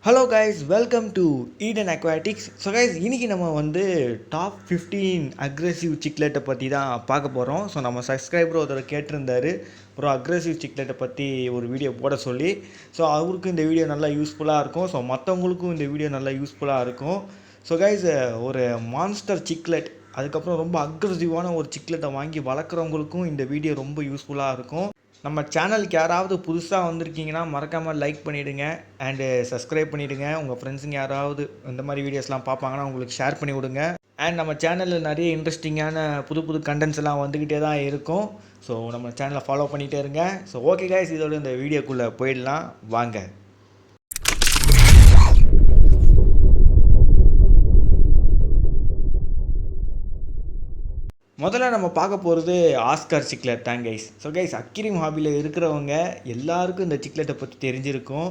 Hello guys, welcome to Eden aquatics. So guys, இன்றைக்கி நம்ம வந்து டாப் 15 அக்ரெசிவ் சிக்லெட்டை பற்றி தான் பார்க்க போகிறோம். ஸோ நம்ம சப்ஸ்கிரைபர் ஒருத்தர் கேட்டிருந்தார், அப்புறம் அக்ரெசிவ் சிக்லெட்டை பற்றி ஒரு வீடியோ போட சொல்லி. ஸோ அவருக்கும் இந்த வீடியோ நல்லா யூஸ்ஃபுல்லாக இருக்கும். ஸோ மற்றவங்களுக்கும் இந்த வீடியோ நல்லா யூஸ்ஃபுல்லாக இருக்கும். ஸோ கைஸ், ஒரு மான்ஸ்டர் சிக்லெட், அதுக்கப்புறம் ரொம்ப அக்ரெசிவான ஒரு சிக்லெட்டை வாங்கி வளர்க்குறவங்களுக்கும் இந்த வீடியோ ரொம்ப யூஸ்ஃபுல்லாக இருக்கும். நம்ம சேனலுக்கு யாராவது புதுசாக வந்திருக்கீங்கன்னா மறக்காமல் லைக் பண்ணிவிடுங்க அண்டு சப்ஸ்கிரைப் பண்ணிவிடுங்க. உங்கள் ஃப்ரெண்ட்ஸுங்க யாராவது இந்த மாதிரி வீடியோஸ்லாம் பார்ப்பாங்கன்னா உங்களுக்கு ஷேர் பண்ணி விடுங்க. அண்ட் நம்ம சேனலில் நிறைய இன்ட்ரெஸ்டிங்கான புது புது கண்டென்ட்ஸ் எல்லாம் வந்துக்கிட்டே தான் இருக்கும். ஸோ நம்ம சேனலை ஃபாலோ பண்ணிகிட்டே இருங்க. ஸோ ஓகே கைஸ், இதோட இந்த வீடியோக்குள்ளே போயிடலாம் வாங்க. முதல்ல நம்ம பார்க்க போகிறது ஆஸ்கர் சிக்லெட் தான் கைஸ். ஸோ கைஸ், அக்வேரியம் ஹாபியில் இருக்கிறவங்க எல்லாருக்கும் இந்த சிக்லெட்டை பற்றி தெரிஞ்சிருக்கும்.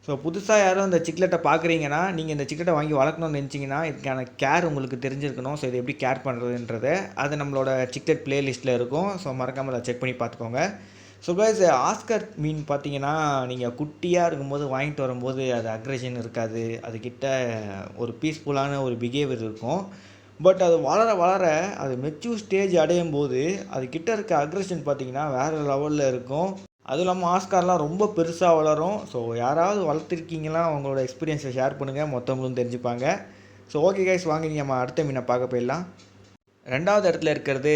ஸோ புதுசாக யாரும் இந்த சிக்லெட்டை பார்க்குறீங்கன்னா, நீங்கள் இந்த சிக்லெட்டை வாங்கி வளர்க்கணும்னு நினச்சிங்கன்னா இதுக்கான கேர் உங்களுக்கு தெரிஞ்சிருக்கணும். ஸோ இது எப்படி கேர் பண்ணுறதுன்றதை அது நம்மளோட சிக்லெட் ப்ளேலிஸ்ட்டில் இருக்கும். ஸோ மறக்காமல் அதை செக் பண்ணி பார்த்துக்கோங்க. ஸோ கைஸ், ஆஸ்கர் மீன் பார்த்தீங்கன்னா நீங்கள் குட்டியாக இருக்கும்போது வாங்கிட்டு வரும்போது அது அக்ரெஷன் இருக்காது, அதுக்கிட்ட ஒரு பீஸ்ஃபுல்லான ஒரு பிஹேவியர் இருக்கும். பட் அது வளர வளர அது மெச்சூர் ஸ்டேஜ் அடையும் போது அதுக்கிட்ட இருக்க அக்ரெஷன் பார்த்திங்கன்னா வேறு லெவலில் இருக்கும். அதுவும் இல்லாமல் ஆஸ்கார்லாம் ரொம்ப பெருசாக வளரும். ஸோ யாராவது வளர்த்துருக்கீங்களா, அவங்களோட எக்ஸ்பீரியன்ஸை ஷேர் பண்ணுங்கள், மொத்தவங்களும் தெரிஞ்சுப்பாங்க. ஸோ ஓகே கைஸ், வாங்க நம்ம அடுத்த மீனை பார்க்க போயிடலாம். ரெண்டாவது இடத்துல இருக்கிறது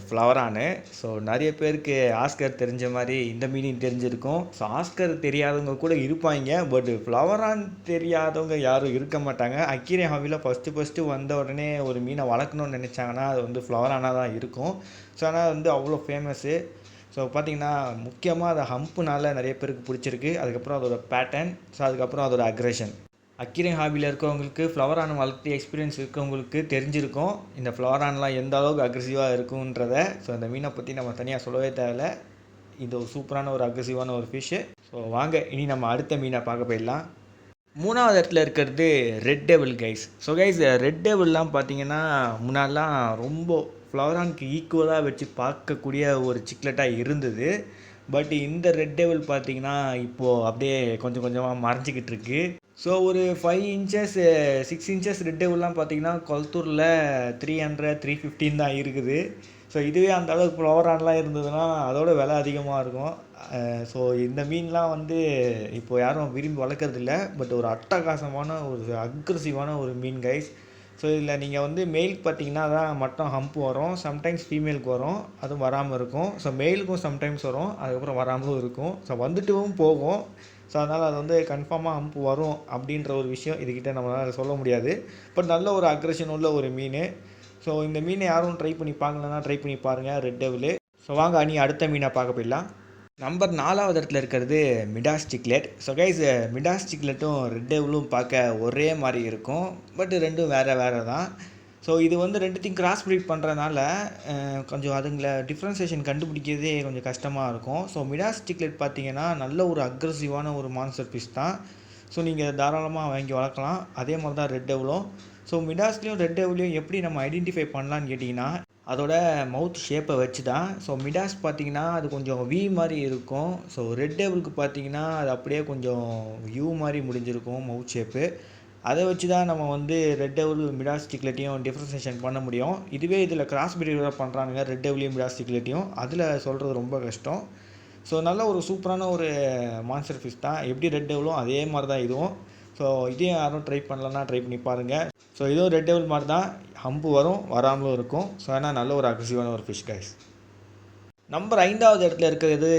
ஃப்ளவரானு. ஸோ நிறைய பேருக்கு ஆஸ்கர் தெரிஞ்ச மாதிரி இந்த மீனிங் தெரிஞ்சிருக்கும். ஸோ ஆஸ்கர் தெரியாதவங்க கூட இருப்பாங்க, பட் ஃப்ளவரான் தெரியாதவங்க யாரும் இருக்க மாட்டாங்க. அக்வேரியம் ஹாபியில் ஃபஸ்ட்டு வந்த உடனே ஒரு மீனை வளர்க்கணும்னு நினச்சாங்கன்னா அது வந்து ஃப்ளவரானாக தான் இருக்கும். ஸோ ஆனால் வந்து அவ்வளோ ஃபேமஸ்ஸு. ஸோ பார்த்திங்கன்னா முக்கியமாக அதை ஹம்புனால நிறைய பேருக்கு பிடிச்சிருக்கு. அதுக்கப்புறம் அதோட பேட்டர்ன், ஸோ அதுக்கப்புறம் அதோட அக்ரெஷன். அக்வேரியம் ஹாபியில் இருக்கவங்களுக்கு, ஃப்ளவரான் வளர்த்து எக்ஸ்பீரியன்ஸ் இருக்கவங்களுக்கு தெரிஞ்சிருக்கும் இந்த ஃப்ளவரான்லாம் எந்த அளவுக்கு அக்ரெசிவாக இருக்குன்றதை. ஸோ இந்த மீனை பற்றி நம்ம தனியாக சொல்லவே தேவையில்ல. இது ஒரு சூப்பரான ஒரு அக்ரெசிவான ஒரு ஃபிஷ்ஷு. ஸோ வாங்க இனி நம்ம அடுத்த மீனை பார்க்க போயிடலாம். மூணாவது இடத்துல இருக்கிறது red devil guys. So guys, red டெவில்லாம் பார்த்தீங்கன்னா முன்னாடிலாம் ரொம்ப ஃப்ளவரானுக்கு ஈக்குவலாக வச்சு பார்க்கக்கூடிய ஒரு சிக்லெட்டாக இருந்தது. பட் இந்த ரெட் டெவில் பார்த்தீங்கன்னா இப்போது அப்படியே கொஞ்சம் கொஞ்சமாக மறைஞ்சிக்கிட்டு இருக்குது. ஸோ ஒரு 5 இன்ச்சஸ் 6 இன்ச்சஸ் ரெட் டெவில்லாம் பார்த்தீங்கன்னா கொளத்தூரில் 300 315 தான் இருக்குது. ஸோ இதுவே அந்த அளவுக்கு ஃப்ளவரான்லாம் இருந்ததுன்னா அதோட விலை அதிகமாக இருக்கும். ஸோ இந்த மீன்லாம் வந்து இப்போது யாரும் விரும்பி வளர்க்குறதில்ல. பட் ஒரு அட்டகாசமான ஒரு அக்ரெசிவான ஒரு மீன் கைஸ். ஸோ இதில் நீங்கள் வந்து மெயிலுக்கு பார்த்தீங்கன்னா தான் மட்டும் ஹம்ப் வரும், சம்டைம்ஸ் ஃபீமேலுக்கு வரும், அதுவும் வராமல் இருக்கும். ஸோ மெயிலுக்கும் சம்டைம்ஸ் வரும், அதுக்கப்புறம் வராமலும் இருக்கும். ஸோ வந்துட்டும் போகும். ஸோ அதனால் அது வந்து கன்ஃபார்மாக ஹம்ப் வரும் அப்படின்ற ஒரு விஷயம் இதுக்கிட்ட நம்மளால் சொல்ல முடியாது. பட் நல்ல ஒரு அக்ரெஷன் உள்ள ஒரு மீன். ஸோ இந்த மீனை யாரும் ட்ரை பண்ணி பார்க்கலன்னா ட்ரை பண்ணி பாருங்கள், ரெட் டெவிலு. ஸோ வாங்க அனி அடுத்த மீனை பார்க்க போயிடலாம். நம்பர் 4வது இடத்துல இருக்கிறது Midas Chiclet. So guys, Midas சிக்லெட்டும் ரெட் டெவிலும் பார்க்க ஒரே மாதிரி இருக்கும், பட் ரெண்டும் வேறு தான். ஸோ இது வந்து ரெண்டுத்தையும் கிராஸ் ப்ரீட் பண்ணுறதுனால கொஞ்சம் அதுங்களை டிஃப்ரென்சியேஷன் கண்டுபிடிக்கிறதே கொஞ்சம் கஷ்டமாக இருக்கும். ஸோ மிடாஸ் சிக்லெட் பார்த்தீங்கன்னா நல்ல ஒரு அக்ரெசிவான ஒரு மான்ஸ்டர் ஃபிஷ் தான். ஸோ நீங்கள் தாராளமாக வாங்கி வளர்க்கலாம். அதே மாதிரி தான் ரெட் டெவிலும். ஸோ மிடாஸ்லேயும் ரெட் டெவிலையும் எப்படி நம்ம ஐடென்டிஃபை பண்ணலான்னு கேட்டிங்கன்னா அதோட மவுத் ஷேப்பை வச்சு தான். ஸோ மிடாஸ் பார்த்திங்கன்னா அது கொஞ்சம் வி மாதிரி இருக்கும். ஸோ ரெட் டெவிலுக்கு பார்த்திங்கன்னா அது அப்படியே கொஞ்சம் யூ மாதிரி முடிஞ்சிருக்கும் மவுத் ஷேப்பு. அதை வச்சு தான் நம்ம வந்து ரெட் டெவில் மிடாஸ் சிக்லெட்டையும் டிஃப்ரென்சியேஷன் பண்ண முடியும். இதுவே இதில் கிராஸ் பிரீடாக பண்ணுறாங்க ரெட் டெவிலையும் மிடாஸ் சிக்லெட்டையும், அதில் சொல்கிறது ரொம்ப கஷ்டம். ஸோ நல்ல ஒரு சூப்பரான ஒரு மான்ஸ்டர் ஃபிஷ் தான். எப்படி ரெட் டெவிலும் அதே மாதிரி தான் இதுவும். ஸோ இதையும் யாரும் ட்ரை பண்ணலன்னா ட்ரை பண்ணி பாருங்கள். ஸோ இதுவும் ரெட் டெவில் மாதிரி தான், ஹம்பு வரும், வராமலும் இருக்கும். ஸோ ஆனால் நல்ல ஒரு அக்ரெசிவான ஒரு ஃபிஷ் கைஸ். நம்பர் 5வது இடத்துல இருக்கிறது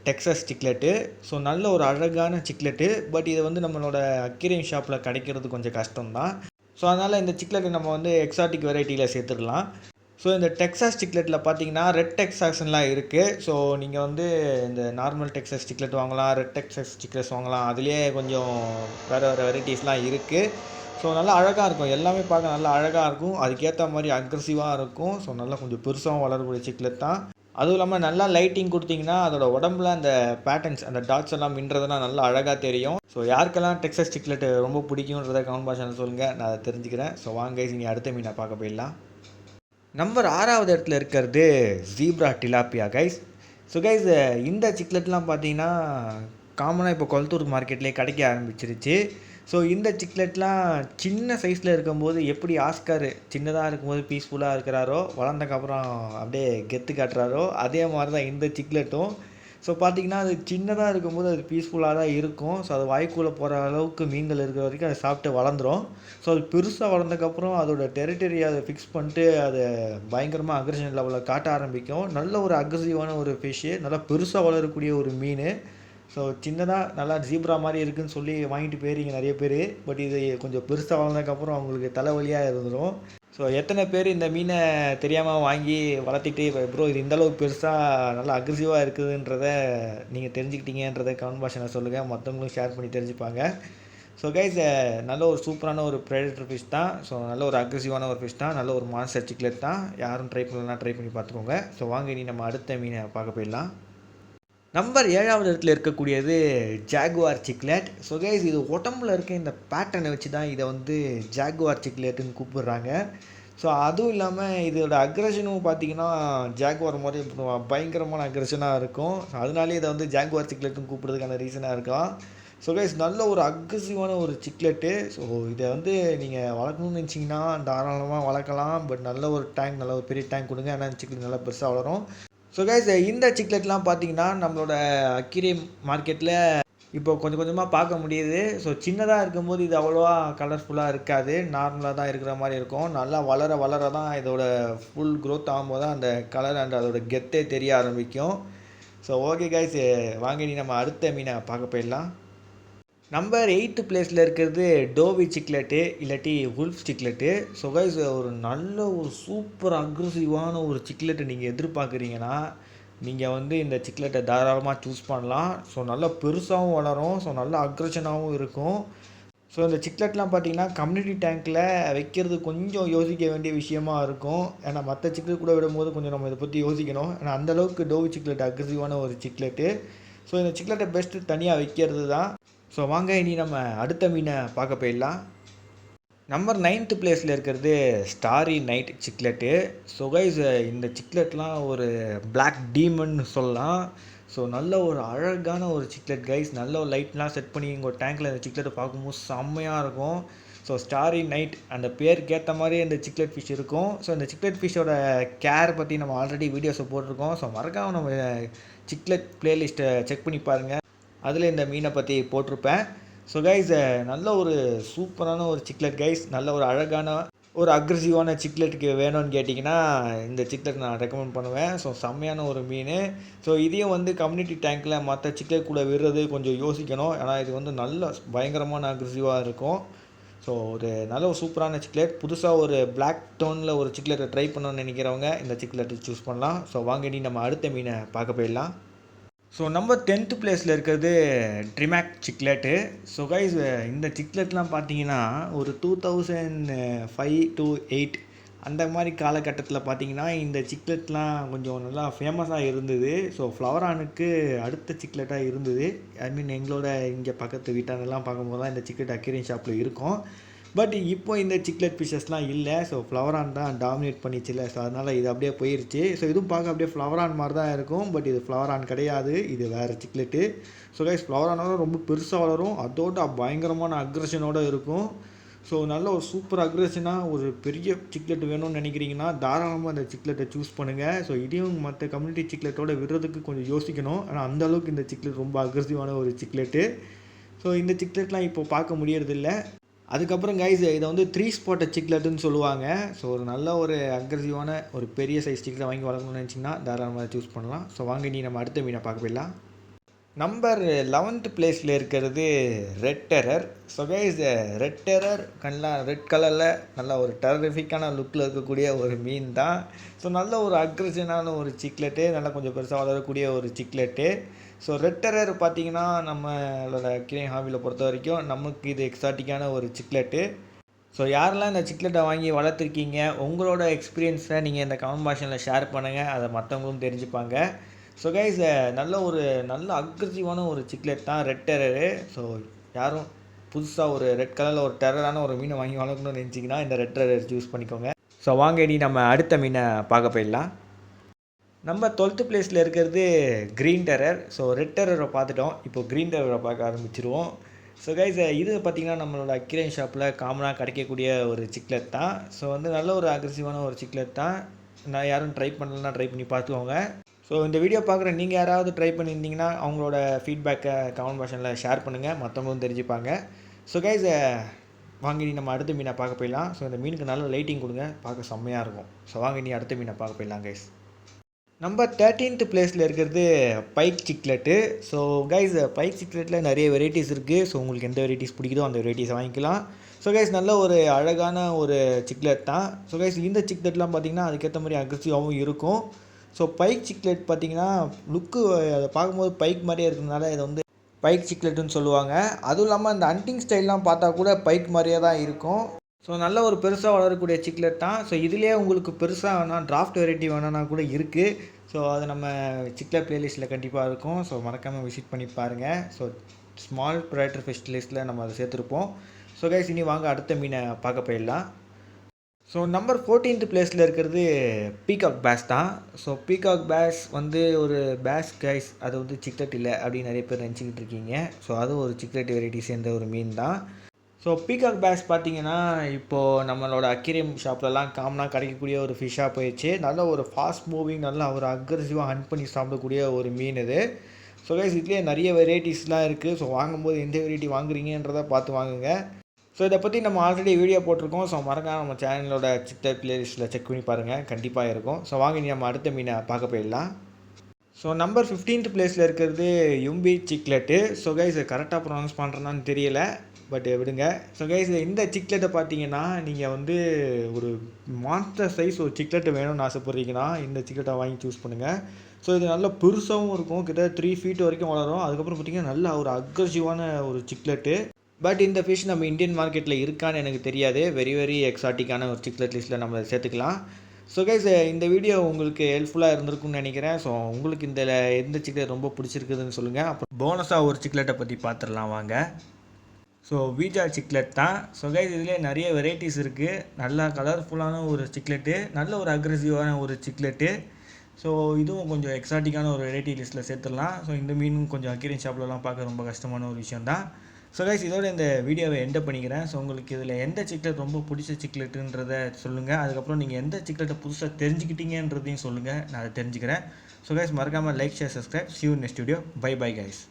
டெக்ஸஸ் சிக்லெட்டு. ஸோ நல்ல ஒரு அழகான சிக்லெட்டு. பட் இதை வந்து நம்மளோட அக்வேரியம் ஷாப்பில் கிடைக்கிறது கொஞ்சம் கஷ்டம்தான். ஸோ அதனால் இந்த சிக்லெட்டை நம்ம வந்து எக்ஸாட்டிக் வெரைட்டியில் சேர்த்துக்கலாம். ஸோ இந்த டெக்ஸாஸ் சிக்லெட்டில் பார்த்தீங்கன்னா ரெட் டெக்ஸாஸ்லாம் இருக்குது. ஸோ நீங்கள் வந்து இந்த நார்மல் டெக்ஸாஸ் சிக்லெட் வாங்கலாம், ரெட் டெக்ஸாஸ் சிக்லெட்ஸ் வாங்கலாம். அதுலேயே கொஞ்சம் வேறு வெரைட்டிஸ்லாம் இருக்குது. ஸோ நல்லா அழகாக இருக்கும், எல்லாமே பார்க்க நல்லா அழகாக இருக்கும், அதுக்கேற்ற மாதிரி அக்ரெசிவாக இருக்கும். ஸோ நல்லா கொஞ்சம் பெருசாகவும் வளரக்கூடிய சிக்லெட் தான். அதுவும் இல்லாமல் நல்லா லைட்டிங் கொடுத்தீங்கன்னா அதோட உடம்புல அந்த பேட்டர்ன்ஸ், அந்த டாட்ஸ் எல்லாம் மின்றதெல்லாம் நல்லா அழகாக தெரியும். ஸோ யாருக்கெல்லாம் டெக்ஸாஸ் சிக்லெட் ரொம்ப பிடிக்குன்றதை கமெண்ட் பாக்ஸில் சொல்லுங்கள், நான் அதை தெரிஞ்சுக்கிறேன். ஸோ வாங்க இனி அடுத்த மீனை பார்க்க போயிடலாம். நம்பர் 6வது இடத்துல இருக்கிறது zebra tilapia guys. So guys, இந்த சிக்லெட்லாம் பார்த்தீங்கன்னா காமனாக இப்போ கொளத்தூர் மார்க்கெட்லேயே கிடைக்க ஆரம்பிச்சிருச்சு. ஸோ இந்த சிக்லெட்லாம் சின்ன சைஸில் இருக்கும்போது எப்படி ஆஸ்கார் சின்னதாக இருக்கும்போது பீஸ்ஃபுல்லாக இருக்கிறாரோ, வளர்ந்தக்கப்புறம் அப்படியே கெத்து காட்டுறாரோ, அதே மாதிரி தான் இந்த சிக்லெட்டும். ஸோ பார்த்தீங்கன்னா, அது சின்னதாக இருக்கும்போது அது பீஸ்ஃபுல்லாக தான் இருக்கும். ஸோ அது வாய்க்குள்ளே போகிற அளவுக்கு மீன்கள் இருக்கிற வரைக்கும் அதை சாப்பிட்டு வளர்ந்துரும். ஸோ அது பெருசாக வளர்ந்ததுக்கப்புறம் அதோட டெரிட்டரியை அதை ஃபிக்ஸ் பண்ணிட்டு அதை பயங்கரமாக அக்ரெஷன் லெவலில் காட்ட ஆரம்பிக்கும். நல்ல ஒரு அக்ரெசிவான ஒரு ஃபிஷ்ஷு, நல்லா பெருசாக வளரக்கூடிய ஒரு மீன். ஸோ சின்னதாக நல்லா ஜீப்ரா மாதிரி இருக்குதுன்னு சொல்லி வாங்கிட்டு போயிருங்க நிறைய பேர். பட் இது கொஞ்சம் பெருசாக வளர்ந்ததுக்கப்புறம் அவங்களுக்கு தலைவலியாக இருந்துடும். ஸோ எத்தனை பேர் இந்த மீனை தெரியாமல் வாங்கி வளர்த்திட்டு ப்ரோ இது இந்தளவுக்கு பெருசாக நல்லா அக்ரெசிவாக இருக்குதுன்றத நீங்கள் தெரிஞ்சுக்கிட்டீங்கன்றதை கமெண்ட் பாக்ஸில் சொல்லுங்கள், மற்றவங்களும் ஷேர் பண்ணி தெரிஞ்சுப்பாங்க. ஸோ கைஸ் நல்ல ஒரு சூப்பரான ஒரு ப்ரெடேட்டர் ஃபிஷ் தான். ஸோ நல்ல ஒரு அக்ரெசிவான ஒரு ஃபிஷ் தான், நல்ல ஒரு மான்ஸ்டர் சிக்லெட் தான். யாரும் ட்ரை பண்ணலாம், ட்ரை பண்ணி பார்த்துக்கோங்க. ஸோ வாங்க இனி நம்ம அடுத்த மீனை பார்க்க போயிடலாம். நம்பர் 7வது இடத்துல இருக்கக்கூடியது ஜாகுவார் சிக்லெட். ஸோ கைஸ் இது உடம்புல இருக்க இந்த பேட்டர்னை வச்சு தான் இதை வந்து ஜாகுவார் சிக்லெட்டுன்னு கூப்பிடுறாங்க. ஸோ அதுவும் இல்லாமல் இதோட அக்ரெஷனும் பார்த்தீங்கன்னா ஜாகுவார் மாதிரி பயங்கரமான அக்ரெஷனாக இருக்கும். ஸோ அதனாலே இதை வந்து ஜாகுவார் சிக்லெட்டுன்னு கூப்பிட்றதுக்கான ரீசனாக இருக்கும். ஸோ கைஸ் நல்ல ஒரு அக்ரெசிவான ஒரு சிக்லெட்டு. ஸோ இதை வந்து நீங்கள் வளர்க்கணும்னு நினச்சிங்கன்னா தாராளமாக வளர்க்கலாம். பட் நல்ல ஒரு டேங்க், நல்ல ஒரு பெரிய டேங்க் கொடுங்க, ஏன்னா சிக்லெட் நல்லா பெருசாக வளரும். ஸோ கைஸ் இந்த சிக்லெட்லாம் பார்த்தீங்கன்னா நம்மளோட அக்வேரியம் மார்க்கெட்டில் இப்போ கொஞ்சம் கொஞ்சமாக பார்க்க முடியுது. ஸோ சின்னதாக இருக்கும்போது இது அவ்வளோவா கலர்ஃபுல்லாக இருக்காது, நார்மலாக தான் இருக்கிற மாதிரி இருக்கும். நல்லா வளர வளர தான் இதோட ஃபுல் க்ரோத் ஆகும்போது தான் அந்த கலர் அண்ட் அதோட கெத்தே தெரிய ஆரம்பிக்கும். ஸோ ஓகே கைஸ், வாங்க நீ நம்ம அடுத்த மீனை பார்க்க போயிடலாம். நம்பர் 8th பிளேஸில் இருக்கிறது டோவி சிக்லெட்டு இல்லாட்டி உல்ஃப் சிக்லெட்டு. ஸோ கைஸ் ஒரு நல்ல ஒரு சூப்பர் அக்ரெசிவான ஒரு சிக்லெட்டை நீங்கள் எதிர்பார்க்குறீங்கன்னா நீங்கள் வந்து இந்த சிக்லெட்டை தாராளமாக சூஸ் பண்ணலாம். ஸோ நல்லா பெருசாகவும் வளரும், ஸோ நல்ல அக்ரெஷனாகவும் இருக்கும். ஸோ இந்த சிக்லெட்லாம் பார்த்தீங்கன்னா கம்யூனிட்டி டேங்க்கில் வைக்கிறது கொஞ்சம் யோசிக்க வேண்டிய விஷயமா இருக்கும். ஏன்னா மற்ற சிக்லெட் கூட விடும்போது கொஞ்சம் நம்ம இதை பற்றி யோசிக்கணும். ஏன்னா அந்தளவுக்கு டோவி சிக்லெட் அக்ரெசிவான ஒரு சிக்லெட்டு. ஸோ இந்த சிக்லெட்டை பெஸ்ட்டு தனியாக வைக்கிறது தான். ஸோ வாங்க இனி நம்ம அடுத்த மீனை பார்க்க போயிடலாம். நம்பர் 9th பிளேஸில் இருக்கிறது ஸ்டாரி நைட் சிக்லெட்டு. ஸோ கைஸ் இந்த சிக்லெட்லாம் ஒரு பிளாக் டீமன்னு சொல்லலாம். ஸோ நல்ல ஒரு அழகான ஒரு சிக்லெட் கைஸ். நல்ல ஒரு லைட்லாம் செட் பண்ணி உங்கள் டேங்க்கில் இந்த சிக்லெட்டை பார்க்கும்போது செம்மையாக இருக்கும். ஸோ ஸ்டாரி நைட் அந்த பேருக்கு ஏற்ற மாதிரி இந்த சிக்லெட் ஃபிஷ் இருக்கும். ஸோ இந்த சிக்லெட் ஃபிஷ்ஷோட கேர் பற்றி நம்ம ஆல்ரெடி வீடியோஸை போட்டிருக்கோம். ஸோ மறக்காமல் நம்ம சிக்லெட் ப்ளேலிஸ்ட்டை செக் பண்ணி பாருங்கள், அதில் இந்த மீனை பற்றி போட்டிருப்பேன். ஸோ கைஸ் நல்ல ஒரு சூப்பரான ஒரு சிக்லெட் கைஸ். நல்ல ஒரு அழகான ஒரு அக்ரெசிவான சிக்லெட்டுக்கு வேணும்னு கேட்டிங்கன்னா இந்த சிக்லெட் நான் ரெக்கமெண்ட் பண்ணுவேன். ஸோ செம்மையான ஒரு மீன். ஸோ இதையும் வந்து கம்யூனிட்டி டேங்க்கில் மற்ற சிக்லெட் கூட விடுறது கொஞ்சம் யோசிக்கணும். ஏன்னா இது வந்து நல்ல பயங்கரமான அக்ரெசிவாக இருக்கும். ஸோ ஒரு நல்ல ஒரு சூப்பரான சிக்லெட். புதுசாக ஒரு பிளாக் டோனில் ஒரு சிக்லெட்டை ட்ரை பண்ணணும்னு நினைக்கிறவங்க இந்த சிக்லெட்டை சூஸ் பண்ணலாம். ஸோ வாங்க நீ நம்ம அடுத்த மீனை பார்க்க போயிடலாம். ஸோ நம்பர் 10th பிளேஸில் இருக்கிறது ட்ரிமேக் சிக்லெட்டு. ஸோ கைஸ் இந்த சிக்லெட்லாம் பார்த்தீங்கன்னா ஒரு 2005 to 8 அந்த மாதிரி காலகட்டத்தில் பார்த்தீங்கன்னா இந்த சிக்லெட்லாம் கொஞ்சம் நல்லா ஃபேமஸாக இருந்தது. ஸோ ஃப்ளவரானுக்கு அடுத்த சிக்லெட்டாக இருந்தது. ஐ மீன் எங்களோட இங்கே பக்கத்து வீட்டானெல்லாம் பார்க்கும்போது தான் இந்த சிக்லெட் அக்வேரியம் ஷாப்பில் இருக்கும். பட் இப்போ இந்த சிக்லெட் ஃபிஷஸ்லாம் இல்லை. ஸோ ஃப்ளவரான் தான் டாமினேட் பண்ணிச்சுல. ஸோ அதனால் இது அப்படியே போயிடுச்சு. ஸோ இதுவும் பார்க்க அப்படியே ஃப்ளவரான் மாதிரி தான் இருக்கும். பட் இது ஃப்ளவரான் கிடையாது, இது வேறு சிக்லெட்டு. ஸோ கைஸ் ஃப்ளவரானோட ரொம்ப பெருசாக வளரும், அதோட பயங்கரமான அக்ரெஷனோடு இருக்கும். ஸோ நல்ல ஒரு சூப்பர் அக்ரெஷனாக ஒரு பெரிய சிக்லெட் வேணும்னு நினைக்கிறீங்கன்னா தாராளமாக அந்த சிக்லெட்டை சூஸ் பண்ணுங்கள். ஸோ இதையும் மற்ற கம்யூனிட்டி சிக்லெட்டோட விடுறதுக்கு கொஞ்சம் யோசிக்கணும். ஆனால் அந்தளவுக்கு இந்த சிக்லெட் ரொம்ப அக்ரெசிவான ஒரு சிக்லெட்டு. ஸோ இந்த சிக்லெட்லாம் இப்போ பார்க்க முடியறதில்ல. அதுக்கப்புறம் கைஸ் இதை வந்து 3 ஸ்பாட்டட் சிக்லெட்டுன்னு சொல்லுவாங்க. ஸோ ஒரு நல்ல ஒரு அக்ரெசிவான ஒரு பெரிய சைஸ் சிக்லெட் வாங்கி வளர்க்கணும்னு நினச்சிங்கன்னா தாராளமாக சூஸ் பண்ணலாம். ஸோ வாங்க நீ நம்ம அடுத்த மீனை பார்க்க போயிடலாம். நம்பர் 11th பிளேஸில் இருக்கிறது red terror. So guys red terror நல்லா ரெட் கலரில் நல்லா ஒரு டெரரிஃபிக்கான லுக்கில் இருக்கக்கூடிய ஒரு மீன் தான். ஸோ நல்ல ஒரு அக்ரெஷனான ஒரு சிக்லெட்டு, நல்லா கொஞ்சம் பெருசாக வளரக்கூடிய ஒரு சிக்லெட்டு. ஸோ ரெட் டெரர் பார்த்தீங்கன்னா நம்மளோட அக்வேரியம் ஹாபியில் பொறுத்த வரைக்கும் நமக்கு இது எக்ஸாட்டிக்கான ஒரு சிக்லெட்டு. ஸோ யாரெல்லாம் இந்த சிக்லெட்டை வாங்கி வளர்த்துருக்கீங்க, உங்களோட எக்ஸ்பீரியன்ஸை நீங்கள் இந்த கமெண்ட் பாக்ஸில் ஷேர் பண்ணுங்கள், அதை மற்றவங்களும் தெரிஞ்சுப்பாங்க. ஸோ கைஸ் நல்ல அக்ரெசிவான ஒரு சிக்லெட் தான் ரெட் டெரரு. ஸோ யாரும் புதுசாக ஒரு ரெட் கலரில் ஒரு டெரரான ஒரு மீனை வாங்கி வளர்க்கணும்னு நினச்சிங்கன்னா இந்த ரெட் டெரர் சூஸ் பண்ணிக்கோங்க. ஸோ வாங்க இனி நம்ம அடுத்த மீனை பார்க்க போயிடலாம். நம்ம 12th பிளேஸில் இருக்கிறது க்ரீன் டெரர். ஸோ ரெட் டெரரை பார்த்துட்டோம், இப்போ க்ரீன் டெரரை பார்க்க ஆரம்பிச்சிருவோம். ஸோ கைஸ் இது பார்த்தீங்கன்னா நம்மளோட அக்யூரியம் ஷாப்பில் காமனாக கிடைக்கக்கூடிய ஒரு சிக்லெட் தான். ஸோ வந்து நல்ல ஒரு அக்ரெசிவான ஒரு சிக்லெட் தான். நான் யாரும் ட்ரை பண்ணலன்னா ட்ரை பண்ணி பார்த்துக்கோங்க. ஸோ இந்த வீடியோ பார்க்குற நீங்கள் யாராவது ட்ரை பண்ணியிருந்தீங்கன்னா அவங்களோட ஃபீட்பேக்கை கமெண்ட் பாக்ஷனில் ஷேர் பண்ணுங்கள், மற்றவங்களும் தெரிஞ்சுப்பாங்க. ஸோ கைஸ் வாங்க நீ நம்ம அடுத்த மீனை பார்க்க போயிடலாம். ஸோ இந்த மீனுக்கு நல்ல லைட்டிங் கொடுங்க, பார்க்க செம்மையாக இருக்கும். ஸோ வாங்க நீ அடுத்த மீனை பார்க்க போயிடலாம் கைஸ். நம்பர் 13th பிளேஸில் இருக்கிறது பைக் சிக்லெட்டு. ஸோ கைஸ் பைக் சிக்லெட்டில் நிறைய வெரைட்டிஸ் இருக்குது. ஸோ உங்களுக்கு எந்த வெரைட்டிஸ் பிடிக்குதோ அந்த வெரைட்டிஸை வாங்கிக்கலாம். ஸோ கைஸ் நல்ல ஒரு அழகான ஒரு சிக்லெட் தான். ஸோ கைஸ் இந்த சிக்லெட்லாம் பார்த்திங்கன்னா அதுக்கேற்ற மாதிரி அக்ரெசிவாகவும் இருக்கும். ஸோ பைக் சிக்லெட் பார்த்திங்கன்னா லுக்கு அதை பார்க்கும்போது பைக் மாதிரியே இருக்கிறதுனால இதை வந்து பைக் சிக்லெட்டுன்னு சொல்லுவாங்க. அதுவும் இல்லாமல் அந்த ஹண்டிங் ஸ்டைல்லாம் பார்த்தா கூட பைக் மாதிரியே தான் இருக்கும். ஸோ நல்ல ஒரு பெருசாக வளரக்கூடிய சிக்லெட் தான். ஸோ இதுலேயே உங்களுக்கு பெருசாக வேணால் டிராஃப்ட் வெரைட்டி வேணும்னா கூட இருக்குது. ஸோ அது நம்ம சிக்லெட் ப்ளேலிஸ்ட்டில் கண்டிப்பாக இருக்கும். ஸோ மறக்காமல் விசிட் பண்ணி பாருங்கள். ஸோ ஸ்மால் ப்ரைடர் ஃபிஷ் லிஸ்ட்டில் நம்ம அதை சேர்த்துருப்போம். ஸோ கைஸ் இனி வாங்க அடுத்த மீனை பார்க்க போயிடலாம். ஸோ நம்பர் 14th பிளேஸில் இருக்கிறது பீகாக் பேஸ் தான். ஸோ பீகாக் பேஸ் வந்து ஒரு பேஸ் கைஸ், அது வந்து சிக்லெட் இல்லை அப்படின்னு நிறைய பேர் நினச்சிக்கிட்டு இருக்கீங்க. ஸோ அது ஒரு சிக்லெட் வெரைட்டி சேர்ந்த ஒரு மீன் தான். ஸோ பீகாக் பேஸ் பார்த்தீங்கன்னா இப்போது நம்மளோட அக்யூரியம் ஷாப்லலாம் காமனாக கிடைக்கக்கூடிய ஒரு ஃபிஷ்ஷாக போயிடுச்சு. நல்ல ஒரு ஃபாஸ்ட் மூவிங், நல்லா ஒரு அக்ரெசிவாக ஹண்ட் பண்ணி சாப்பிடக்கூடிய ஒரு மீன் இது. ஸோ கைஸ் இதுலேயே நிறைய வெரைட்டிஸ்லாம் இருக்குது. ஸோ வாங்கும்போது எந்த வெரைட்டி வாங்குறீங்கன்றதை பார்த்து வாங்குங்க. ஸோ இதை பற்றி நம்ம ஆல்ரெடி வீடியோ போட்டிருக்கோம். ஸோ மறக்காம நம்ம சேனலோட சிக்லெட் ப்ளேலிஸ்ட்டில் செக் பண்ணி பாருங்கள், கண்டிப்பாக இருக்கும். ஸோ வாங்க நீ நம்ம அடுத்த மீனை பார்க்க போயிடலாம். ஸோ நம்பர் 15th பிளேஸில் இருக்கிறது யும்பி சிக்லெட்டு. ஸோ கைஸ் கரெக்டாக ப்ரொனவுன்ஸ் பண்ணுறேன்னு தெரியல, பட் விடுங்க. ஸோ கைஸ் இந்த சிக்லெட்டை பார்த்தீங்கன்னா நீங்கள் வந்து ஒரு மான்ஸ்டர் சைஸ் ஒரு சிக்லெட்டு வேணும்னு ஆசைப்பட்றீங்கன்னா இந்த சிக்லெட்டை வாங்கி சூஸ் பண்ணுங்கள். ஸோ இது நல்ல பெருசாகவும் இருக்கும், கிட்ட 3 feet வரைக்கும் வளரும். அதுக்கப்புறம் பார்த்தீங்கன்னா நல்ல ஒரு அக்ரெசிவான ஒரு சிக்லெட்டு. பட் இந்த ஃபிஷ் நம்ம இந்தியன் மார்க்கெட்டில் இருக்கான்னு எனக்கு தெரியாது. வெரி எக்ஸாட்டிக்கான ஒரு சிக்லெட் லிஸ்ட்டில் நம்ம சேர்த்துக்கலாம். ஸோ கைஸ் இந்த வீடியோ உங்களுக்கு ஹெல்ப்ஃபுல்லாக இருந்திருக்கும்னு நினைக்கிறேன். ஸோ உங்களுக்கு இந்த எந்த சிக்லெட் ரொம்ப பிடிச்சிருக்குதுன்னு சொல்லுங்கள். அப்புறம் போனஸாக ஒரு சிக்லெட்டை பற்றி பார்த்துடலாம் வாங்க. ஸோ வீஜா சிக்லெட் தான். ஸோ கைஸ் இதிலே நிறைய வெரைட்டிஸ் இருக்குது. நல்லா கலர்ஃபுல்லான ஒரு சிக்லெட்டு, நல்ல ஒரு அக்ரெசிவான ஒரு சிக்லெட்டு. ஸோ இதுவும் கொஞ்சம் எக்ஸாட்டிக்கான ஒரு வெரைட்டி லிஸ்ட்டில் சேர்த்துடலாம். ஸோ இந்த மீனும் கொஞ்சம் அக்யூரியம் ஷாப்லலாம் பார்க்க ரொம்ப கஷ்டமான ஒரு விஷயம் தான். ஸோ கைஸ் இதோட இந்த வீடியோவை எண்ட் பண்ணிக்கிறேன். ஸோ உங்களுக்கு இதில் எந்த சிக்லெட் ரொம்ப பிடிச்ச சிக்லெட்டுன்றதை சொல்லுங்கள். அதுக்கப்புறம் நீங்கள் எந்த சிக்லெட்டை புதுசாக தெரிஞ்சுக்கிட்டீங்கன்றதையும் சொல்லுங்கள், நான் அதை தெரிஞ்சுக்கிறேன். ஸோ கைஸ் மறக்காமல் like, share, subscribe. See you in next video. Bye guys.